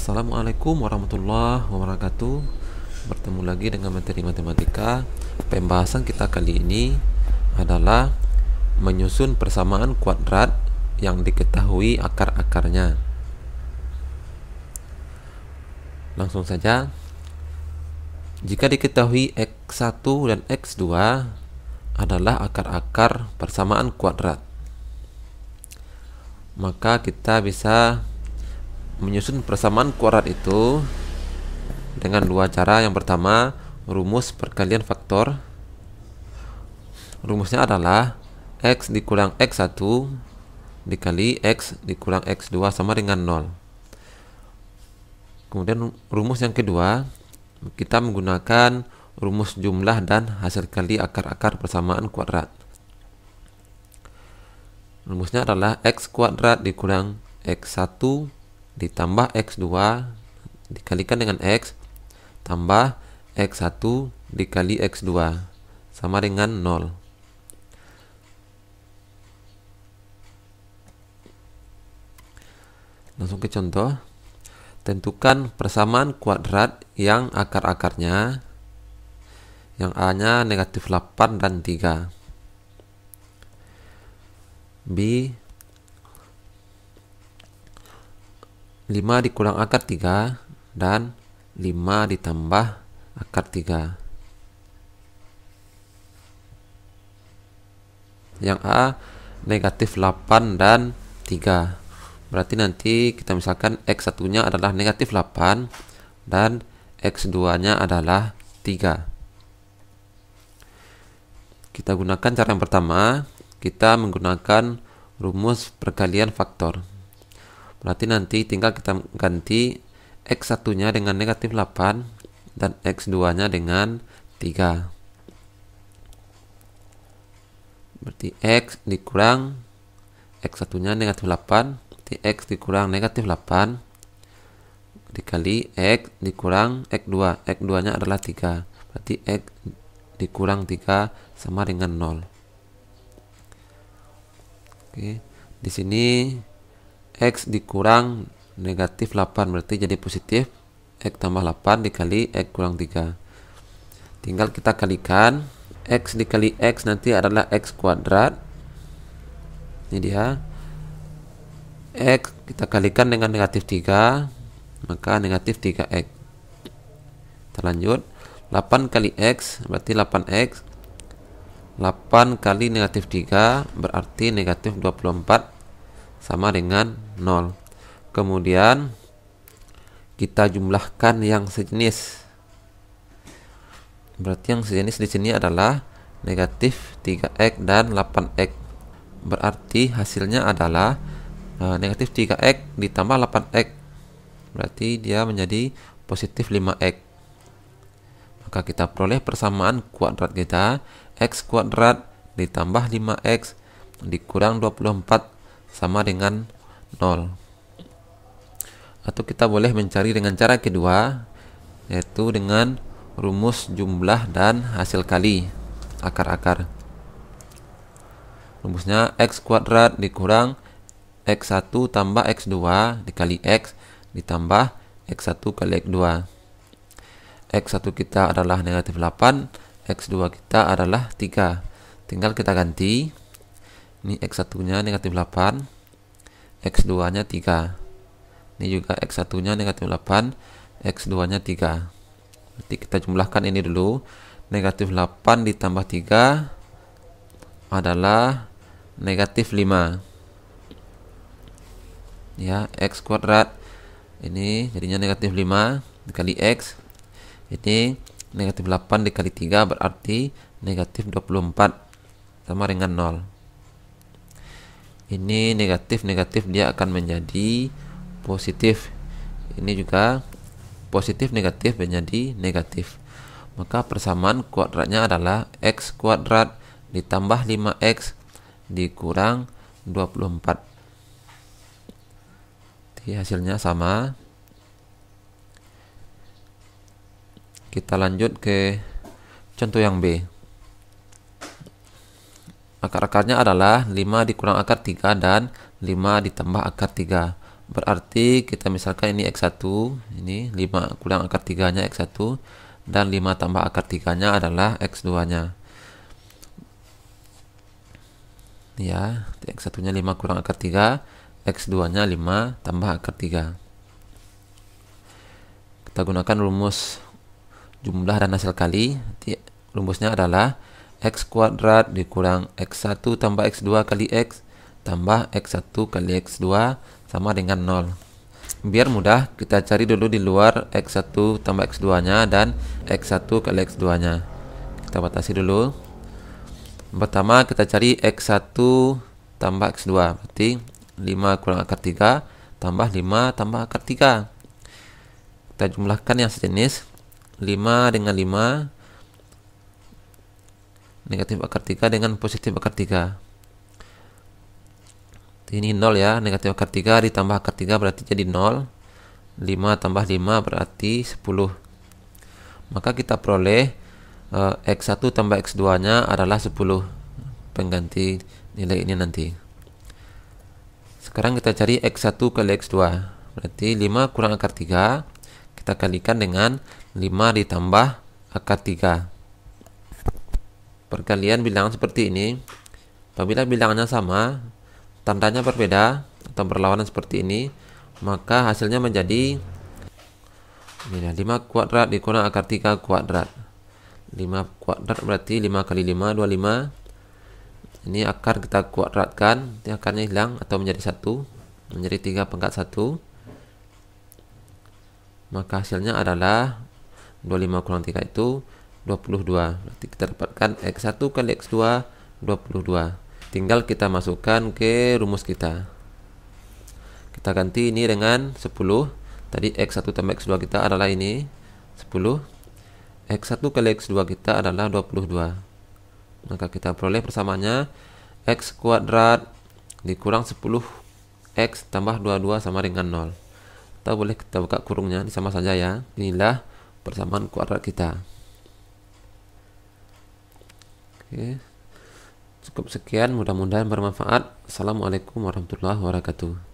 Assalamualaikum warahmatullahi wabarakatuh. Bertemu lagi dengan materi matematika. Pembahasan kita kali ini adalah menyusun persamaan kuadrat yang diketahui akar-akarnya. Langsung saja. Jika diketahui X1 dan X2 adalah akar-akar persamaan kuadrat, maka kita bisa menyusun persamaan kuadrat itu dengan dua cara. Yang pertama, rumus perkalian faktor. Rumusnya adalah X dikurang X1 dikali X dikurang X2 sama dengan 0. Kemudian rumus yang kedua, kita menggunakan rumus jumlah dan hasil kali akar-akar persamaan kuadrat. Rumusnya adalah X kuadrat dikurang X1 ditambah X2 dikalikan dengan X tambah X1 dikali X2 sama dengan 0. Langsung ke contoh. Tentukan persamaan kuadrat yang akar-akarnya yang A-nya negatif 8 dan 3. B 5 dikurang akar 3 dan 5 ditambah akar 3. Yang A negatif 8 dan 3. Berarti nanti kita misalkan X1 nya adalah negatif 8 dan X2 nya adalah 3. Kita gunakan cara yang pertama. Kita menggunakan rumus perkalian faktor. Berarti nanti tinggal kita ganti X1 nya dengan negatif 8 dan X2 nya dengan 3. Berarti X dikurang X1 nya negatif 8, berarti X dikurang negatif 8 dikali X dikurang X2. X2 nya adalah 3, berarti X dikurang 3 sama dengan 0. Oke, di sini X dikurang negatif 8 berarti jadi positif. X tambah 8 dikali X kurang 3. Tinggal kita kalikan. X dikali X nanti adalah X kuadrat. Ini dia. X kita kalikan dengan negatif 3, maka negatif 3X. Kita lanjut. 8 kali X berarti 8X. 8 kali negatif 3 berarti negatif 24 sama dengan 0. Kemudian kita jumlahkan yang sejenis. Berarti yang sejenis di sini adalah negatif 3X dan 8X. Berarti hasilnya adalah negatif 3X ditambah 8X. Berarti dia menjadi positif 5X. Maka kita peroleh persamaan kuadrat kita X kuadrat ditambah 5X dikurang 24 sama dengan 0. Atau kita boleh mencari dengan cara kedua, yaitu dengan rumus jumlah dan hasil kali akar-akar. Rumusnya X kuadrat dikurang X1 tambah X2 dikali X ditambah X1 kali X2. X1 kita adalah negatif 8, X2 kita adalah 3. Tinggal kita ganti. Ini X1 nya negatif 8, X2 nya 3. Ini juga X1 nya negatif 8, X2 nya 3. Berarti kita jumlahkan ini dulu. Negatif 8 ditambah 3 adalah negatif 5. Ya, X kuadrat ini jadinya negatif 5 dikali X. Ini negatif 8 dikali 3 berarti negatif 24 sama dengan 0. Ini negatif dia akan menjadi positif. Ini juga positif negatif menjadi negatif. Maka persamaan kuadratnya adalah X kuadrat ditambah 5X dikurang 24. Jadi hasilnya sama. Kita lanjut ke contoh yang B. Akar-akarnya adalah 5 dikurang akar 3 dan 5 ditambah akar 3. Berarti kita misalkan ini X1, ini 5 kurang akar 3-nya X1, dan 5 tambah akar 3-nya adalah X2-nya. Ya, X1-nya 5 kurang akar 3, X2-nya 5 tambah akar 3. Kita gunakan rumus jumlah dan hasil kali. Rumusnya adalah X kuadrat dikurang X1 tambah X2 kali X tambah X1 kali X2 sama dengan 0. Biar mudah, kita cari dulu di luar X1 tambah X2-nya dan X1 kali X2-nya. Kita batasi dulu. Pertama kita cari X1 tambah X2, berarti 5 kurang akar 3 tambah 5 tambah akar 3. Kita jumlahkan yang sejenis, 5 dengan 5, negatif akar 3 dengan positif akar 3. Ini 0 ya, negatif akar 3 ditambah akar 3 berarti jadi 0. 5 tambah 5 berarti 10. Maka kita peroleh X1 tambah X2-nya adalah 10. Pengganti nilai ini nanti. Sekarang kita cari X1 kali X2. Berarti 5 kurang akar 3 kita kalikan dengan 5 ditambah akar 3. Perkalian bilangan seperti ini. Apabila bilangannya sama, tandanya berbeda atau berlawanan seperti ini, maka hasilnya menjadi 5 kuadrat dikurang akar 3 kuadrat. 5 kuadrat berarti 5 kali 5 25. Ini akar kita kuadratkan, nanti akarnya hilang atau menjadi 1, menjadi 3 pangkat 1. Maka hasilnya adalah 25 kurang 3 itu 22. Berarti kita dapatkan X1 kali X2 22. Tinggal kita masukkan ke rumus kita. Kita ganti ini dengan 10. Tadi X1 tambah X2 kita adalah ini 10. X1 kali X2 kita adalah 22. Maka kita peroleh persamaannya X kuadrat dikurang 10X tambah 22 sama dengan 0. Atau boleh kita buka kurungnya, ini sama saja ya. Inilah persamaan kuadrat kita. Oke. Cukup sekian, mudah-mudahan bermanfaat. Assalamualaikum warahmatullahi wabarakatuh.